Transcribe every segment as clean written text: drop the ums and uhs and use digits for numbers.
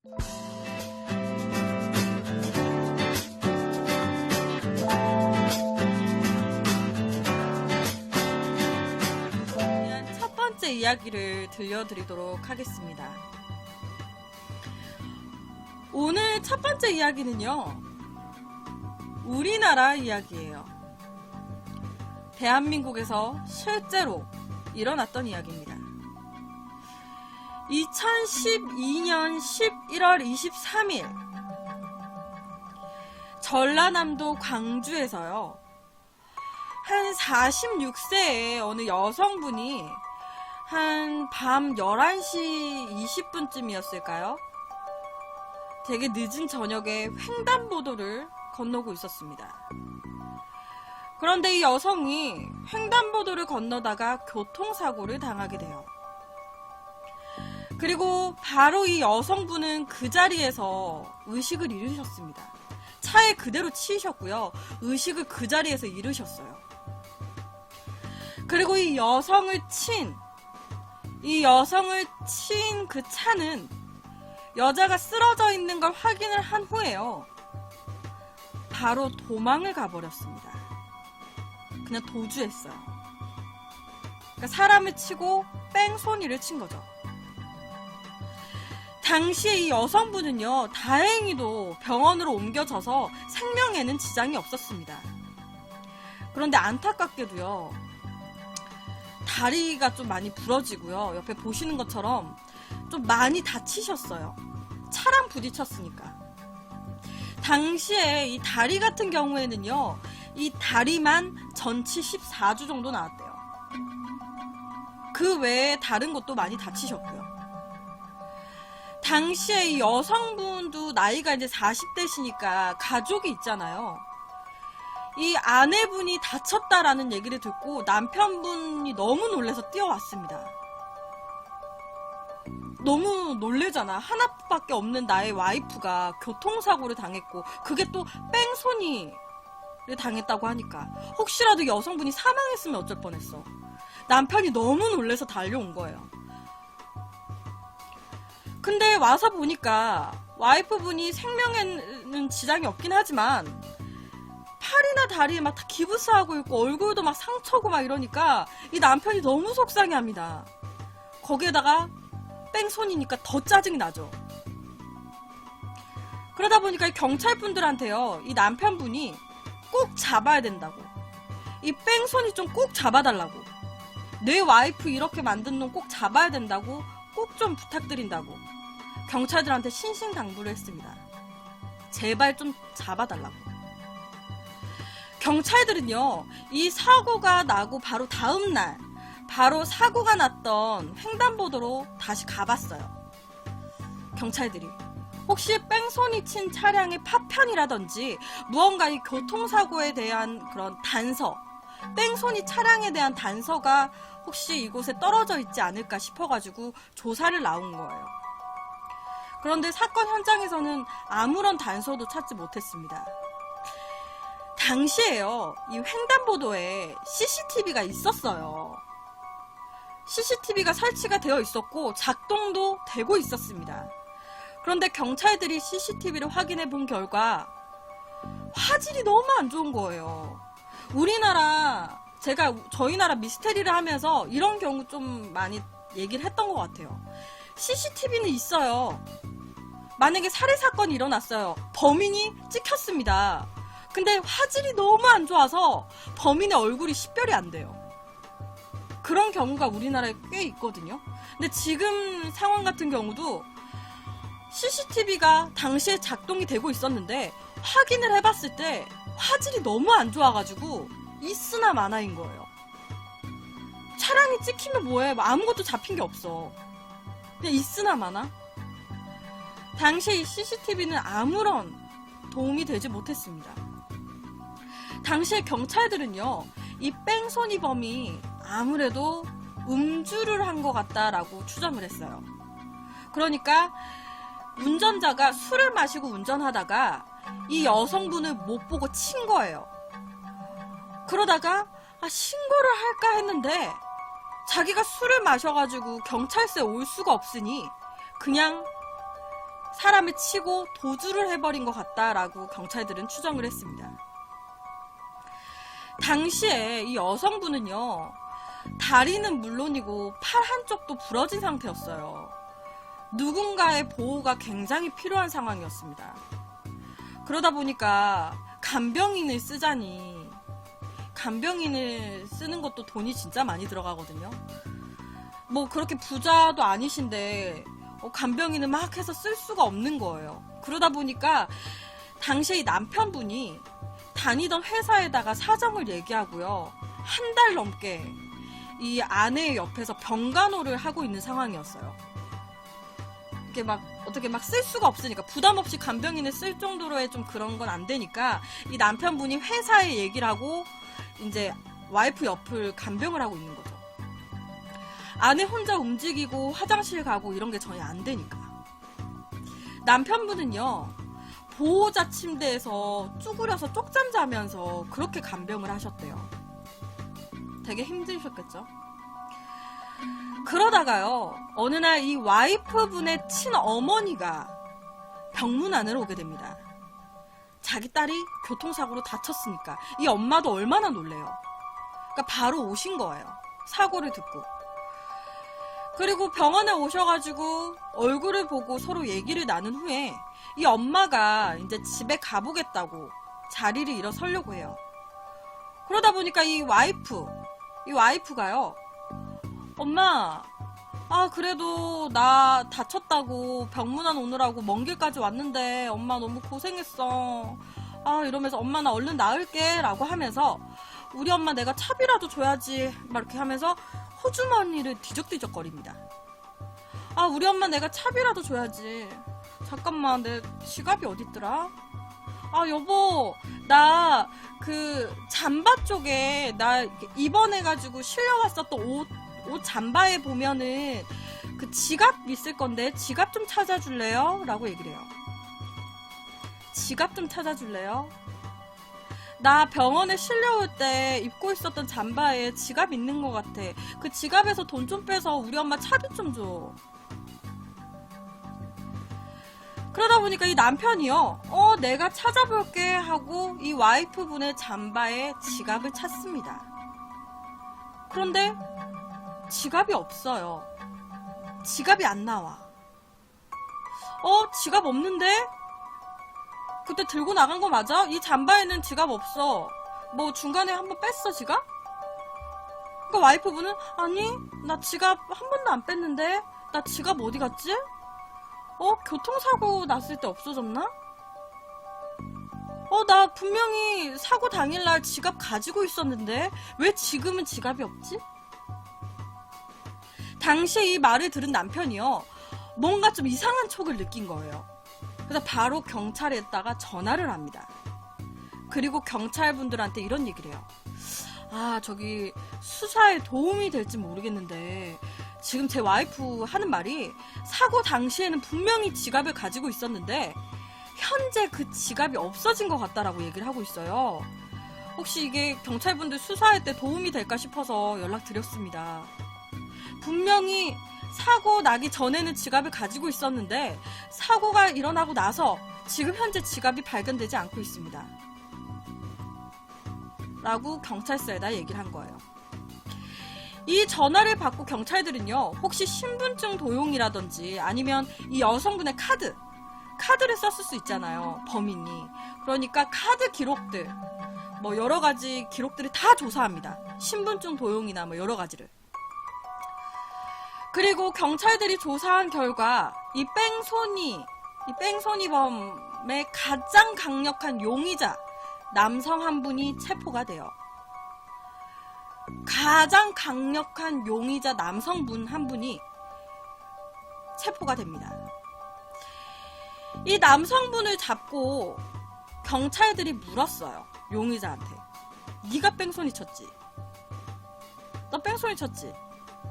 첫 번째 이야기를 들려드리도록 하겠습니다. 오늘 첫 번째 이야기는요, 우리나라 이야기예요. 대한민국에서 실제로 일어났던 이야기입니다. 2012년 11월 23일 전라남도 광주에서요, 한 46세의 어느 여성분이 한 밤 11시 20분쯤이었을까요? 되게 늦은 저녁에 횡단보도를 건너고 있었습니다. 그런데 이 여성이 횡단보도를 건너다가 교통사고를 당하게 돼요. 그리고 바로 이 여성분은 그 자리에서 의식을 잃으셨습니다. 차에 그대로 치이셨고요. 의식을 그 자리에서 잃으셨어요. 그리고 이 여성을 친 그 차는 여자가 쓰러져 있는 걸 확인을 한 후에요, 바로 도망을 가버렸습니다. 그냥 도주했어요. 그러니까 사람을 치고 뺑소니를 친 거죠. 당시에 이 여성분은요, 다행히도 병원으로 옮겨져서 생명에는 지장이 없었습니다. 그런데 안타깝게도요, 다리가 좀 많이 부러지고요, 옆에 보시는 것처럼 좀 많이 다치셨어요. 차랑 부딪혔으니까. 당시에 이 다리 같은 경우에는요, 이 다리만 전치 14주 정도 나왔대요. 그 외에 다른 곳도 많이 다치셨고요. 당시에 이 여성분도 나이가 이제 40대시니까 가족이 있잖아요. 이 아내분이 다쳤다라는 얘기를 듣고 남편분이 너무 놀라서 뛰어왔습니다. 너무 놀래잖아. 하나밖에 없는 나의 와이프가 교통사고를 당했고, 그게 또 뺑소니를 당했다고 하니까 혹시라도 여성분이 사망했으면 어쩔 뻔했어. 남편이 너무 놀라서 달려온 거예요. 근데 와서 보니까 와이프분이 생명에는 지장이 없긴 하지만 팔이나 다리에 막 다 기부스하고 있고 얼굴도 막 상처고 막 이러니까 이 남편이 너무 속상해합니다. 거기에다가 뺑소니니까 더 짜증이 나죠. 그러다 보니까 이 경찰분들한테요, 이 남편분이 꼭 잡아야 된다고, 이 뺑소니 좀 꼭 잡아달라고, 내 와이프 이렇게 만든 놈 꼭 잡아야 된다고 꼭 좀 부탁드린다고 경찰들한테 신신당부를 했습니다. 제발 좀 잡아달라고. 경찰들은요, 이 사고가 나고 바로 다음날, 바로 사고가 났던 횡단보도로 다시 가봤어요. 경찰들이 혹시 뺑소니 친 차량의 파편이라든지 무언가 이 교통사고에 대한 그런 단서, 뺑소니 차량에 대한 단서가 혹시 이곳에 떨어져 있지 않을까 싶어가지고 조사를 나온 거예요. 그런데 사건 현장에서는 아무런 단서도 찾지 못했습니다. 당시에요, 이 횡단보도에 CCTV가 있었어요. CCTV가 설치가 되어 있었고 작동도 되고 있었습니다. 그런데 경찰들이 CCTV를 확인해 본 결과 화질이 너무 안 좋은 거예요. 저희 나라 미스테리를 하면서 이런 경우 좀 많이 얘기를 했던 것 같아요. CCTV는 있어요. 만약에 살해 사건이 일어났어요. 범인이 찍혔습니다. 근데 화질이 너무 안 좋아서 범인의 얼굴이 식별이 안 돼요. 그런 경우가 우리나라에 꽤 있거든요. 근데 지금 상황 같은 경우도 CCTV가 당시에 작동이 되고 있었는데 확인을 해봤을 때 화질이 너무 안 좋아가지고 있으나 마나인 거예요. 차량이 찍히면 뭐해? 아무것도 잡힌 게 없어. 그냥 있으나 마나? 당시에 이 CCTV는 아무런 도움이 되지 못했습니다. 당시에 경찰들은요, 이 뺑소니범이 아무래도 음주를 한 것 같다라고 추정을 했어요. 그러니까 운전자가 술을 마시고 운전하다가 이 여성분을 못 보고 친 거예요. 그러다가 신고를 할까 했는데 자기가 술을 마셔가지고 경찰서에 올 수가 없으니 그냥 사람을 치고 도주를 해버린 것 같다라고 경찰들은 추정을 했습니다. 당시에 이 여성분은요, 다리는 물론이고 팔 한쪽도 부러진 상태였어요. 누군가의 보호가 굉장히 필요한 상황이었습니다. 그러다 보니까 간병인을 쓰자니, 간병인을 쓰는 것도 돈이 진짜 많이 들어가거든요. 뭐 그렇게 부자도 아니신데 간병인을 막 해서 쓸 수가 없는 거예요. 그러다 보니까 당시에 이 남편분이 다니던 회사에다가 사정을 얘기하고요, 한 달 넘게 이 아내의 옆에서 병간호를 하고 있는 상황이었어요. 이렇게 막 어떻게 막 쓸 수가 없으니까, 부담 없이 간병인을 쓸 정도로의 좀 그런 건 안 되니까 이 남편분이 회사에 얘기를 하고 이제 와이프 옆을 간병을 하고 있는 거죠. 아내 혼자 움직이고 화장실 가고 이런 게 전혀 안 되니까. 남편분은요, 보호자 침대에서 쭈그려서 쪽잠 자면서 그렇게 간병을 하셨대요. 되게 힘드셨겠죠? 그러다가요, 어느 날 이 와이프분의 친어머니가 병문안을 오게 됩니다. 자기 딸이 교통사고로 다쳤으니까. 이 엄마도 얼마나 놀래요. 그러니까 바로 오신 거예요. 사고를 듣고. 그리고 병원에 오셔가지고 얼굴을 보고 서로 얘기를 나눈 후에 이 엄마가 이제 집에 가보겠다고 자리를 일어서려고 해요. 그러다 보니까 이 와이프가요, 엄마, 그래도 나 다쳤다고 병문안 오느라고 먼 길까지 왔는데 엄마 너무 고생했어. 이러면서 엄마 나 얼른 나을게 라고 하면서, 우리 엄마 내가 차비라도 줘야지 막 이렇게 하면서 호주머니를 뒤적뒤적거립니다. 우리 엄마 내가 차비라도 줘야지. 잠깐만, 내 지갑이 어딨더라? 여보, 나 그 잠바 쪽에 나 입원해가지고 실려왔었던 옷 잠바에 보면은 그 지갑 있을 건데 지갑 좀 찾아줄래요? 라고 얘기를 해요. 지갑 좀 찾아줄래요? 나 병원에 실려올 때 입고 있었던 잠바에 지갑 있는 것 같아. 그 지갑에서 돈 좀 빼서 우리 엄마 차비 좀 줘. 그러다 보니까 이 남편이요, 내가 찾아볼게 하고 이 와이프분의 잠바에 지갑을 찾습니다. 그런데 지갑이 없어요. 지갑이 안 나와. 지갑 없는데? 그때 들고 나간 거 맞아? 이 잠바에는 지갑 없어. 뭐 중간에 한번 뺐어, 지갑? 그러니까 와이프분은, 아니, 나 지갑 한 번도 안 뺐는데? 나 지갑 어디 갔지? 교통사고 났을 때 없어졌나? 나 분명히 사고 당일날 지갑 가지고 있었는데 왜 지금은 지갑이 없지? 당시에 이 말을 들은 남편이요, 뭔가 좀 이상한 촉을 느낀 거예요. 그래서 바로 경찰에다가 전화를 합니다. 그리고 경찰분들한테 이런 얘기를 해요. 저기 수사에 도움이 될지 모르겠는데 지금 제 와이프 하는 말이 사고 당시에는 분명히 지갑을 가지고 있었는데 현재 그 지갑이 없어진 것 같다라고 얘기를 하고 있어요. 혹시 이게 경찰분들 수사할 때 도움이 될까 싶어서 연락드렸습니다. 분명히 사고 나기 전에는 지갑을 가지고 있었는데 사고가 일어나고 나서 지금 현재 지갑이 발견되지 않고 있습니다. 라고 경찰서에다 얘기를 한 거예요. 이 전화를 받고 경찰들은요, 혹시 신분증 도용이라든지 아니면 이 여성분의 카드를 썼을 수 있잖아요, 범인이. 그러니까 카드 기록들, 뭐 여러 가지 기록들을 다 조사합니다. 신분증 도용이나 뭐 여러 가지를. 그리고 경찰들이 조사한 결과 이 뺑소니범의 가장 강력한 용의자 남성 한 분이 체포가 돼요. 가장 강력한 용의자 남성분 한 분이 체포가 됩니다. 이 남성분을 잡고 경찰들이 물었어요. 용의자한테. 네가 뺑소니 쳤지? 너 뺑소니 쳤지?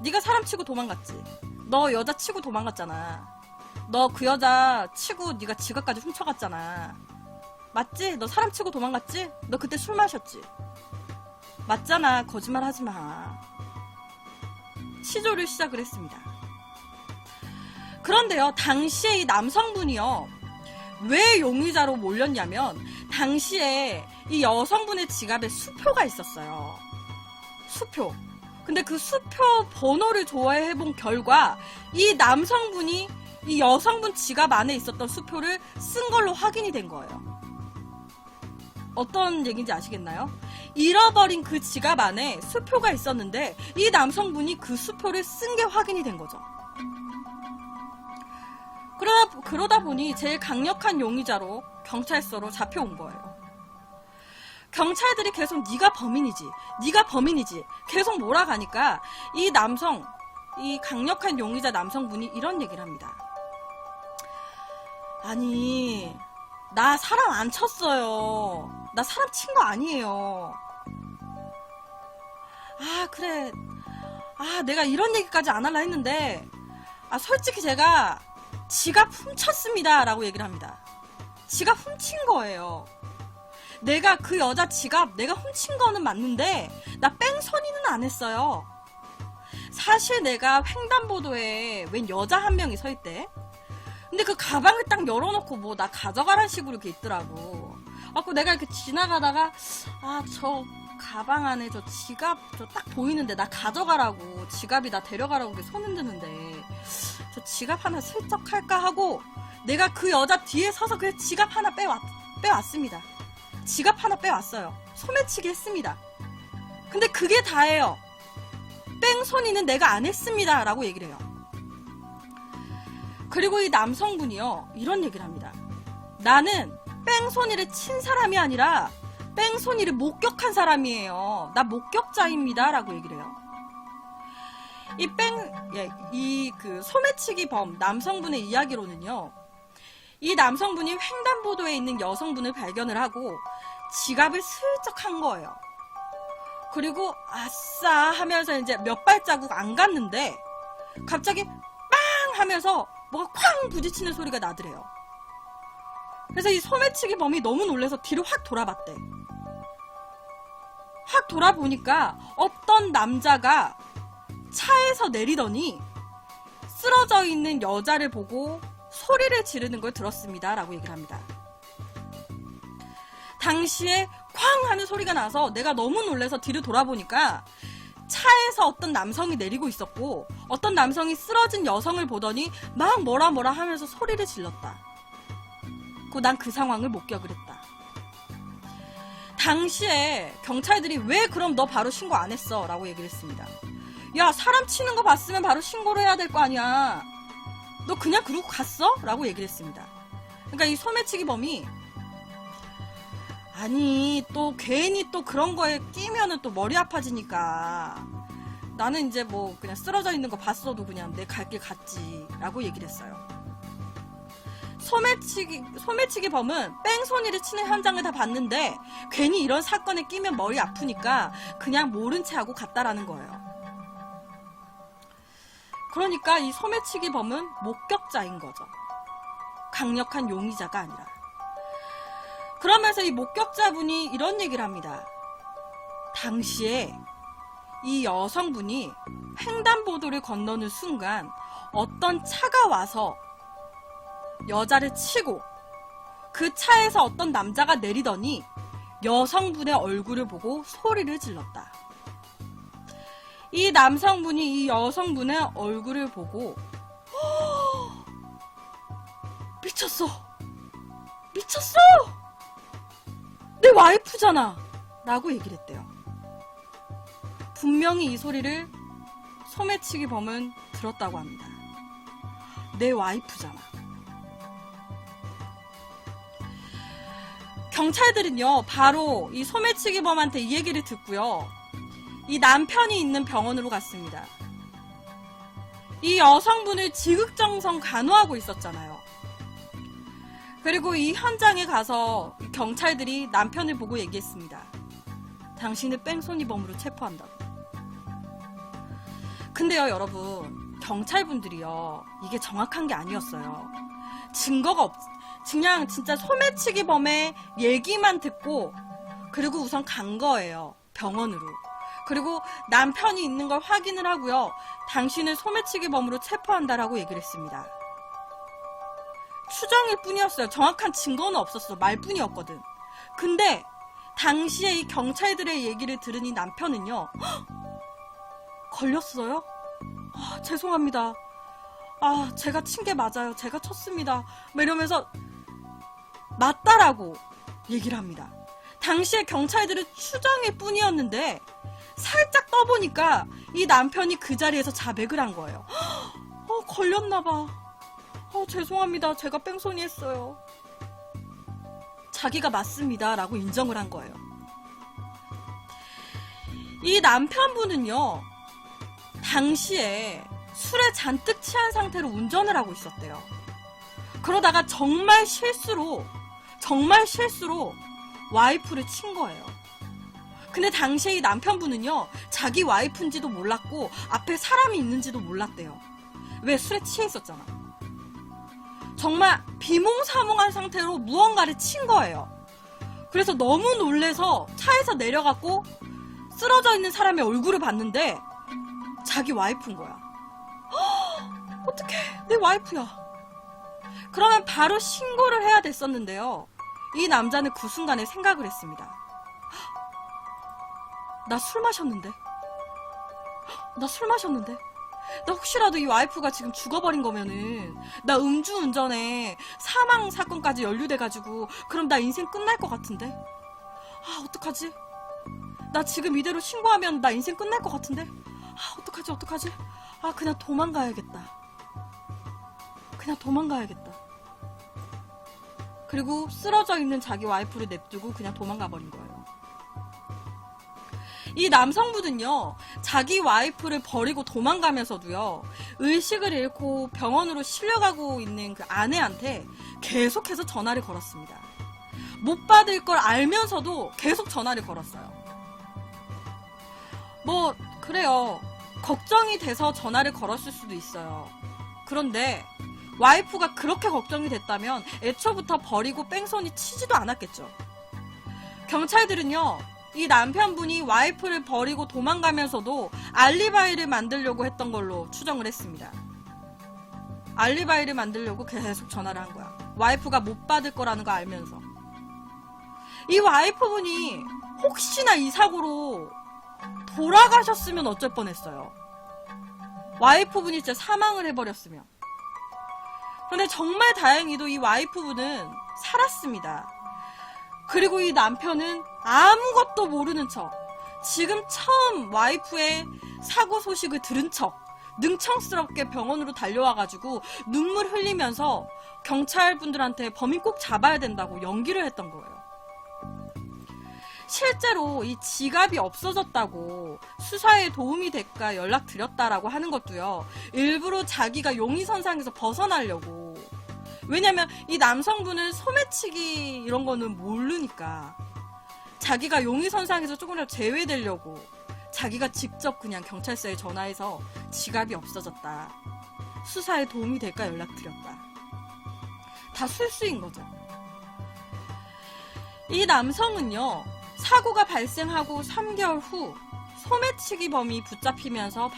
네가 사람 치고 도망갔지? 너 여자 치고 도망갔잖아. 너 그 여자 치고 네가 지갑까지 훔쳐갔잖아. 맞지? 너 사람 치고 도망갔지? 너 그때 술 마셨지? 맞잖아. 거짓말 하지 마. 시조를 시작을 했습니다. 그런데요, 당시에 이 남성분이요, 왜 용의자로 몰렸냐면, 당시에 이 여성분의 지갑에 수표가 있었어요. 수표. 근데 그 수표 번호를 조회해본 결과, 이 남성분이 이 여성분 지갑 안에 있었던 수표를 쓴 걸로 확인이 된 거예요. 어떤 얘기인지 아시겠나요? 잃어버린 그 지갑 안에 수표가 있었는데 이 남성분이 그 수표를 쓴 게 확인이 된 거죠. 그러다 보니 제일 강력한 용의자로 경찰서로 잡혀온 거예요. 경찰들이 계속 네가 범인이지, 네가 범인이지 계속 몰아가니까 이 남성, 이 강력한 용의자 남성분이 이런 얘기를 합니다. 아니, 나 사람 안 쳤어요. 나 사람 친 거 아니에요. 아, 그래. 아, 내가 이런 얘기까지 안 하려 했는데, 솔직히 제가 지갑 훔쳤습니다. 라고 얘기를 합니다. 지갑 훔친 거예요. 내가 그 여자 지갑 내가 훔친 거는 맞는데, 나 뺑소니는 안 했어요. 사실 내가 횡단보도에 웬 여자 한 명이 서 있대. 근데 그 가방을 딱 열어놓고 뭐 나 가져가라는 식으로 이렇게 있더라고. 그래서 내가 이렇게 지나가다가 저 가방 안에 저 지갑 저 딱 보이는데 나 가져가라고, 지갑이 나 데려가라고 이렇게 손 흔드는데 저 지갑 하나 슬쩍 할까 하고 내가 그 여자 뒤에 서서 그 지갑 하나 빼왔습니다. 지갑 하나 빼왔어요. 소매치기 했습니다. 근데 그게 다예요. 뺑소니는 내가 안 했습니다. 라고 얘기를 해요. 그리고 이 남성분이요, 이런 얘기를 합니다. 나는 뺑소니를 친 사람이 아니라 뺑소니를 목격한 사람이에요. 나 목격자입니다. 라고 얘기를 해요. 그 소매치기 범 남성분의 이야기로는요, 이 남성분이 횡단보도에 있는 여성분을 발견을 하고 지갑을 슬쩍 한 거예요. 그리고 아싸 하면서 이제 몇 발자국 안 갔는데 갑자기 빵 하면서 뭐가 쾅 부딪히는 소리가 나더래요. 그래서 이 소매치기 범이 너무 놀라서 뒤로 확 돌아봤대. 확 돌아보니까 어떤 남자가 차에서 내리더니 쓰러져 있는 여자를 보고 소리를 지르는 걸 들었습니다. 라고 얘기를 합니다. 당시에 쾅 하는 소리가 나서 내가 너무 놀라서 뒤를 돌아보니까 차에서 어떤 남성이 내리고 있었고 어떤 남성이 쓰러진 여성을 보더니 막 뭐라 하면서 소리를 질렀다. 난 그 상황을 목격을 했다. 당시에 경찰들이 왜 그럼 너 바로 신고 안 했어? 라고 얘기를 했습니다. 야, 사람 치는 거 봤으면 바로 신고를 해야 될 거 아니야. 너 그냥 그러고 갔어? 라고 얘기를 했습니다. 그러니까 이 소매치기 범이 아니 또 괜히 또 그런 거에 끼면은 또 머리 아파지니까 나는 이제 뭐 그냥 쓰러져 있는 거 봤어도 그냥 내 갈 길 갔지 라고 얘기를 했어요. 소매치기 범은 뺑소니를 치는 현장을 다 봤는데 괜히 이런 사건에 끼면 머리 아프니까 그냥 모른 채 하고 갔다라는 거예요. 그러니까 이 소매치기 범은 목격자인 거죠. 강력한 용의자가 아니라. 그러면서 이 목격자분이 이런 얘기를 합니다. 당시에 이 여성분이 횡단보도를 건너는 순간 어떤 차가 와서 여자를 치고 그 차에서 어떤 남자가 내리더니 여성분의 얼굴을 보고 소리를 질렀다. 이 남성분이 이 여성분의 얼굴을 보고 미쳤어! 미쳤어! 내 와이프잖아! 라고 얘기를 했대요. 분명히 이 소리를 소매치기 범은 들었다고 합니다. 내 와이프잖아. 경찰들은요, 바로 이 소매치기 범한테 이 얘기를 듣고요, 이 남편이 있는 병원으로 갔습니다. 이 여성분을 지극정성 간호하고 있었잖아요. 그리고 이 현장에 가서 경찰들이 남편을 보고 얘기했습니다. 당신을 뺑소니범으로 체포한다고. 근데요, 여러분, 경찰분들이요, 이게 정확한 게 아니었어요. 증거가 그냥 진짜 소매치기 범의 얘기만 듣고 그리고 우선 간 거예요. 병원으로. 그리고 남편이 있는 걸 확인을 하고요. 당신을 소매치기 범으로 체포한다라고 얘기를 했습니다. 추정일 뿐이었어요. 정확한 증거는 없었어. 말뿐이었거든. 근데 당시에 이 경찰들의 얘기를 들은 이 남편은요. 헉! 걸렸어요? 아, 죄송합니다. 아, 제가 친 게 맞아요. 제가 쳤습니다. 막 이러면서 맞다라고 얘기를 합니다. 당시에 경찰들은 추정일 뿐이었는데 살짝 떠보니까 이 남편이 그 자리에서 자백을 한 거예요. 걸렸나봐. 죄송합니다. 제가 뺑소니 했어요. 자기가 맞습니다. 라고 인정을 한 거예요. 이 남편분은요, 당시에 술에 잔뜩 취한 상태로 운전을 하고 있었대요. 그러다가 정말 실수로 와이프를 친 거예요. 근데 당시에 이 남편분은요, 자기 와이프인지도 몰랐고 앞에 사람이 있는지도 몰랐대요. 왜? 술에 취해 있었잖아. 정말 비몽사몽한 상태로 무언가를 친 거예요. 그래서 너무 놀래서 차에서 내려갔고 쓰러져 있는 사람의 얼굴을 봤는데 자기 와이프인 거야. 어떡해, 내 와이프야. 그러면 바로 신고를 해야 됐었는데요. 이 남자는 그 순간에 생각을 했습니다. 나 술 마셨는데. 나 혹시라도 이 와이프가 지금 죽어버린 거면은 나 음주운전에 사망 사건까지 연루돼가지고 그럼 나 인생 끝날 것 같은데. 아, 어떡하지? 나 지금 이대로 신고하면 나 인생 끝날 것 같은데. 아, 어떡하지? 아, 그냥 도망가야겠다. 그리고 쓰러져 있는 자기 와이프를 냅두고 그냥 도망가 버린 거예요. 이 남성분은요, 자기 와이프를 버리고 도망가면서도요, 의식을 잃고 병원으로 실려가고 있는 그 아내한테 계속해서 전화를 걸었습니다. 못 받을 걸 알면서도 계속 전화를 걸었어요. 뭐 그래요. 걱정이 돼서 전화를 걸었을 수도 있어요. 그런데 와이프가 그렇게 걱정이 됐다면 애초부터 버리고 뺑소니 치지도 않았겠죠. 경찰들은요, 이 남편분이 와이프를 버리고 도망가면서도 알리바이를 만들려고 했던 걸로 추정을 했습니다. 알리바이를 만들려고 계속 전화를 한 거야. 와이프가 못 받을 거라는 거 알면서. 이 와이프분이 혹시나 이 사고로 돌아가셨으면 어쩔 뻔했어요. 와이프분이 진짜 사망을 해버렸으면. 그런데 정말 다행히도 이 와이프분은 살았습니다. 그리고 이 남편은 아무것도 모르는 척, 지금 처음 와이프의 사고 소식을 들은 척 능청스럽게 병원으로 달려와가지고 눈물 흘리면서 경찰분들한테 범인 꼭 잡아야 된다고 연기를 했던 거예요. 실제로 이 지갑이 없어졌다고 수사에 도움이 될까 연락드렸다라고 하는 것도요, 일부러 자기가 용의선상에서 벗어나려고. 왜냐면 이 남성분은 소매치기 이런 거는 모르니까 자기가 용의선상에서 조금이라도 제외되려고 자기가 직접 그냥 경찰서에 전화해서 지갑이 없어졌다, 수사에 도움이 될까 연락드렸다. 다 술수인 거죠. 이 남성은요, 사고가 발생하고 3개월 후 소매치기 범이 붙잡히면서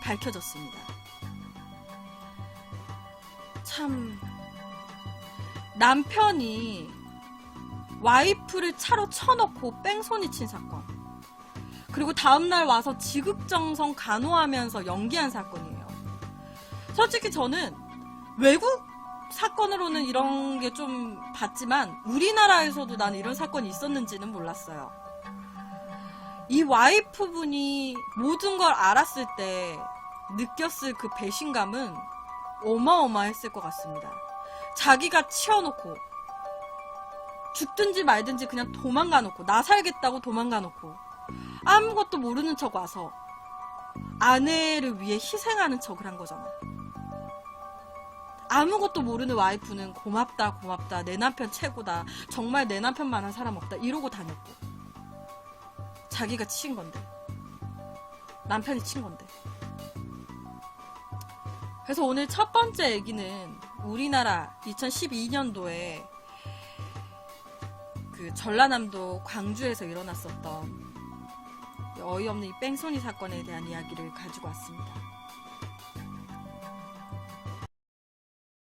밝혀졌습니다. 참, 남편이 와이프를 차로 쳐놓고 뺑소니 친 사건, 그리고 다음날 와서 지극정성 간호하면서 연기한 사건이에요. 솔직히 저는 외국 사건으로는 이런 게 좀 봤지만 우리나라에서도 난 이런 사건이 있었는지는 몰랐어요. 이 와이프분이 모든 걸 알았을 때 느꼈을 그 배신감은 어마어마했을 것 같습니다. 자기가 치워놓고 죽든지 말든지 그냥 도망가놓고, 나 살겠다고 도망가놓고 아무것도 모르는 척 와서 아내를 위해 희생하는 척을 한 거잖아. 아무것도 모르는 와이프는 고맙다, 내 남편 최고다, 정말 내 남편만한 사람 없다 이러고 다녔고, 자기가 친 건데, 남편이 친 건데. 그래서 오늘 첫 번째 얘기는 우리나라 2012년도에 그 전라남도 광주에서 일어났었던 어이없는 이 뺑소니 사건에 대한 이야기를 가지고 왔습니다.